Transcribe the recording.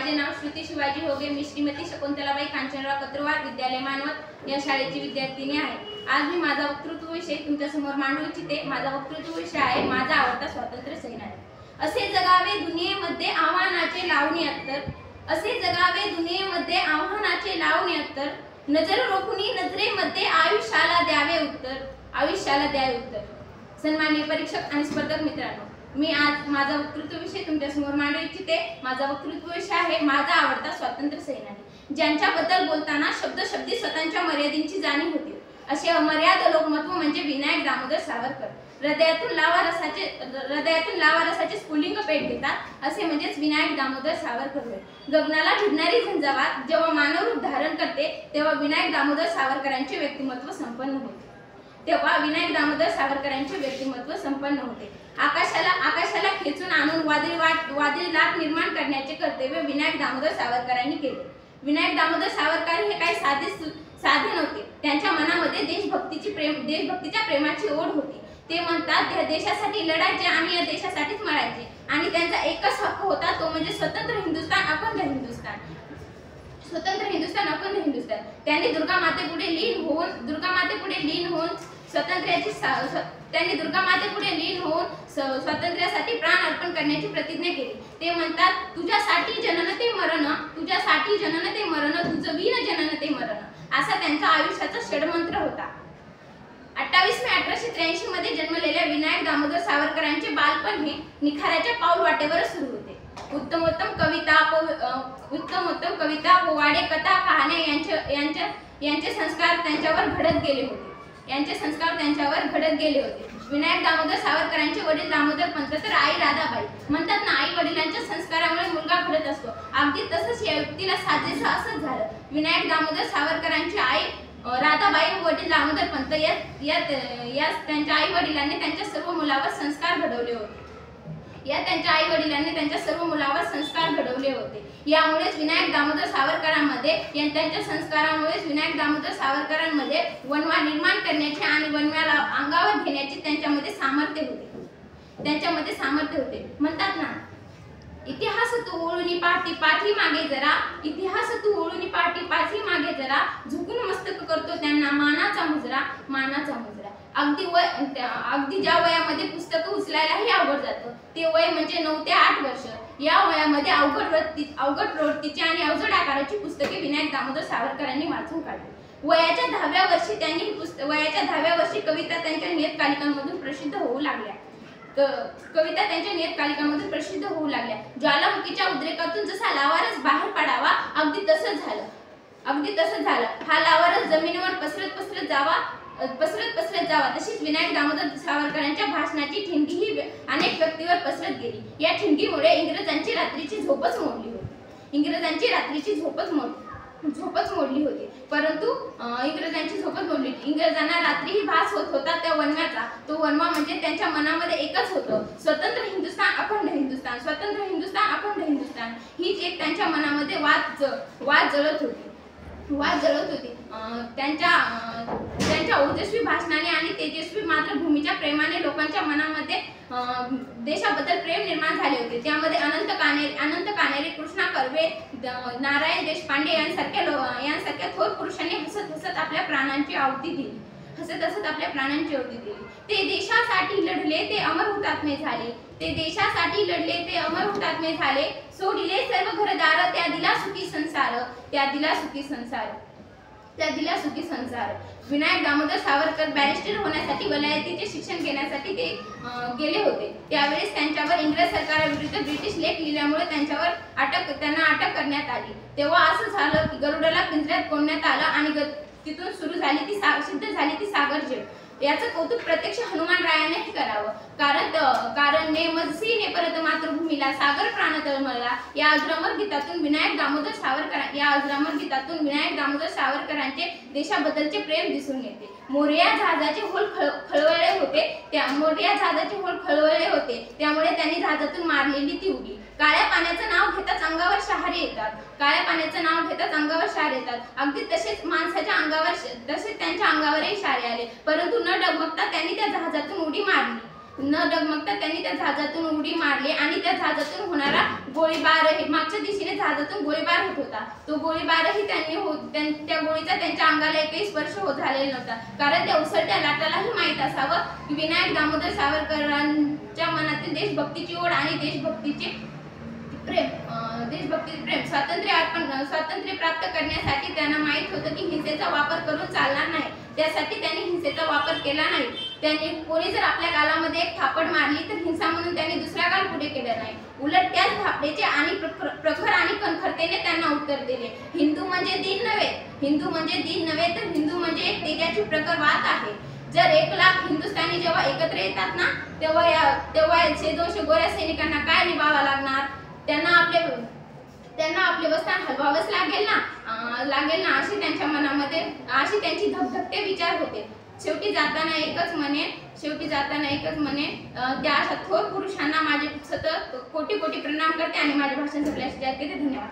माझे नाव श्रुती शिवाजी होगे। मी श्रीमती शकुंतलाबाई कांचनराव कत्रुवार विद्यालय मानवत या शाळेची विद्यार्थिनी आहे। आज मी माझा वक्तृत्व विषय तुमच्या समोर मांडू इच्छिते। माझा वक्तृत्व विषय आहे माझा आवडता स्वातंत्र्य सेनानी। असे जगावे दुनियेमध्ये आव्हानाचे लावणी अत्तर, असे जगावे दुनियेमध्ये आव्हानाचे लावणी अत्तर, नजर रोखुनी नजरेमध्ये आयुष्याला द्यावे उत्तर, आयुष्याला द्यावे उत्तर। सन्माननीय परीक्षक आणि स्पर्धक मित्रांनो, मी आज माझा वक्तृत्व विषय तुमच्या समोर मांडू इच्छिते। माझा वक्तृत्व विषय आहे माझा आवडता स्वातंत्र्य सेनानी, ज्यांच्याबद्दल बोलताना शब्दशब्दी स्वतःच्या मर्यादेची जाणीव होती, असे अमर्याद लोकमत्व म्हणजे विनायक दामोदर सावरकर। हृदयातून लावा रसाचे स्फुल्लिंग पेट घेतात असे म्हणजेच विनायक दामोदर सावरकर होय। गगनाला भिडणारी झंझावात जेव्हा मानव रूप धारण करते तेव्हा विनायक दामोदर सावरकरांचे व्यक्तिमत्व संपन्न होते, तेव्हा विनायक दामोदर सावरकरांचे व्यक्तिमत्व संपन्न होते। आकाशाला खेचून आणून वादळी लाट निर्माण करण्याचे कर्तव्य विनायक दामोदर सावरकरांनी केले। विनायक दामोदर सावरकर हे काही साधे नव्हते, त्यांच्या मनामध्ये देशभक्तीच्या प्रेमाची ओढ होती। ते म्हणतात त्या देशासाठी लढायचे आणि या देशासाठीच मरायचे, आणि त्यांचा एकच हक्क होता तो म्हणजे स्वतंत्र हिंदुस्थान, अखंड हिंदुस्थान, स्वतंत्र हिंदुस्थान, अखंड हिंदुस्थान। त्यांनी दुर्गामातेपुढे लीन होऊन स्वातंत्र्यासाठी प्राण अर्पण करण्याची प्रतिज्ञा केली। ते म्हणतात तुझ्यासाठी जनन ते मरण, तुझ्यासाठी जनन ते मरण, तुझं वीर जनन ते मरण, असा त्यांचा आयुष्याचा षडमंत्र होता। 28 मे 1883 मध्ये जन्मलेल्या विनायक दामोदर सावरकरांचे बालपण हे निखाऱ्याच्या पाऊल वाटेवर सुरू होते। उत्तमोत्तम कविता पोवाडे कथा कहाण्या यांचे संस्कार त्यांच्यावर घडत गेले होते। विनायक दामोदर सावरकरांचे वडील दामोदर पंत तर आई राधाबाई। म्हणतात ना, आई वडिलांच्या संस्कारामुळे मुलगा घडत असतो, अगदी तसंच या व्यक्तीला साजेसं असंच झालं। विनायक दामोदर सावरकरांची आई राधाबाई व वडील दामोदर पंत या त्यांच्या आई वडिलांनी त्यांच्या सर्व मुलावर संस्कार घडवले होते। यामुळेच विनायक दामोदर सावरकरांमध्ये वनवा निर्माण करण्याचे आणि वनव्याला अंगावर घेण्याचे त्यांच्यामध्ये सामर्थ्य होते। म्हणतात ना, इतिहास तू ओळूनी पाठी मागे जरा, इतिहास तू ओळूनी पाठी मागे जरा, झुकून मस्तक करतो त्यांना मानाचा मुजरा। अगदी ज्या वयामध्ये पुस्तकं उचलायलाही अवघड जातं ते वय म्हणजे 9 ते 8 वर्ष। या वयामध्ये अवघड प्रवृत्तीची आणि अवजड आकाराची पुस्तके विनायक दामोदर सावरकरांनी वाचून काढली। वयाच्या 10व्या वर्षी कविता त्यांच्या नियतकालिकांमधून प्रसिद्ध होऊ लागल्या। ज्वालामुखीच्या उद्रेकातून जसा लावारस बाहेर पडावा अगदी तसंच झालं। हा लावारस जमिनीवर पसरत जावा तशीच विनायक दामोदर सावरकरांच्या भाषणाची ठिणगी ही अनेक व्यक्तीवर पसरत गेली। या ठिणगीमुळे इंग्रजांची रात्रीची झोपच मोडली होती। परंतु इंग्रजांना रात्रीही भास होत होता त्या वनव्याचा। तो वनवा म्हणजे त्यांच्या मनामध्ये एकच होतं, स्वतंत्र हिंदुस्थान, अखंड हिंदुस्थान, स्वतंत्र हिंदुस्थान, अखंड हिंदुस्थान। हीच एक त्यांच्या मनामध्ये वाद जळत होती। त्यांच्या ओजस्वी भाषणाने आणि तेजस्वी मातृभूमीच्या प्रेमाने लोकांच्या मनामध्ये देशाबद्दल प्रेम निर्माण झाले होते। त्यामध्ये अनंत कानेरे, कृष्णा कर्वे, नारायण देशपांडे यांसारख्या थोर पुरुषांनी हसत आपल्या प्राणांची आहुती दिली। ते देशासाठी लढले ते अमर हुतात्मे झाले, सोडिले सर्व घरदार, त्या दिला सुखी संसार। विनायक दामोदर सावरकर बॅरिस्टर होण्यासाठी वलायतीचे शिक्षण घेण्यासाठी ते गेले होते। त्यावेळेस त्यांच्यावर इंग्रज सरकारविरुद्ध ब्रिटिश लेख लिहिल्यामुळे त्यांना अटक करण्यात आली। तेव्हा असं झालं की गरुडाला पिंजऱ्यात कोंडण्यात आलं आणि तिथून सिद्ध झाली ती सागर जेल। याचं कौतुक प्रत्यक्ष हनुमानरायांनीही करावं, कारण ने परत मातृभूमीला सागर प्राण तळमळला। या अजरामर गीतातून विनायक दामोदर सावरकरांचे देशाबद्दलचे प्रेम दिसून येते। मोरया जहाजाचे होल खळवळले होते, त्यामुळे त्यांनी जहाजातून मारलेली ती उडी। काळ्या पाण्याचं नाव घेताच अंगावर शहारे येतात, अगदी तसेच त्यांच्या अंगावरही शहारे आले, परंतु न डगमगता त्यांनी त्या जहाजातून उडी मारली। न डगमगता त्यांनी त्या जहाजातून उडी मारली आणि त्या जहाजातून होणारा गोळीबारही मागच्या दिशेने जहाजातून गोळीबार होत होता. तो गोळीबारही त्या गोळीचा त्यांच्या अंगाला एकही स्पर्श झालेला नव्हता. कारण त्या उसळत्या लाटालाही माहीत असावं की विनायक दामोदर सावरकरांच्या मनातील देशभक्तीची ओढ आणि देशभक्तीचे प्रेम स्वातंत्र्य प्राप्त करण्यासाठी त्यांना माहीत होतं की हिंसेचा वापर करून चालणार नाही. त्यासाठी त्यांनी हिंसेचा वापर केला नाही. त्यांनी कोणी जर आपल्या गालामध्ये एक थापड मारली तर हिंसा म्हणून त्यांनी दुसरा गाल पुढे केला नाही. उलट त्याच थापडेचे आणि प्रखर आणि कणखरतेने त्यांना उत्तर दिले. हिंदू म्हणजे दीन नव्हे तर हिंदू म्हणजे एक तेजाची प्रखर वात आहे. जर 1 लाख हिंदुस्थानी जेव्हा एकत्र येतात ना तेव्हा 100-200 गोऱ्या सैनिकांना काय निभावावं लागणार? त्यांना आपले वस्तान हलवावंच लागेल ना अशी त्यांच्या मनामध्ये अशी त्यांची धगधगते विचार होते. शेवटी जाताना एकच म्हणे त्या अशा थोर पुरुषांना माझे सतत कोटी प्रणाम करते आणि माझे भाषण संपल्यास धन्यवाद.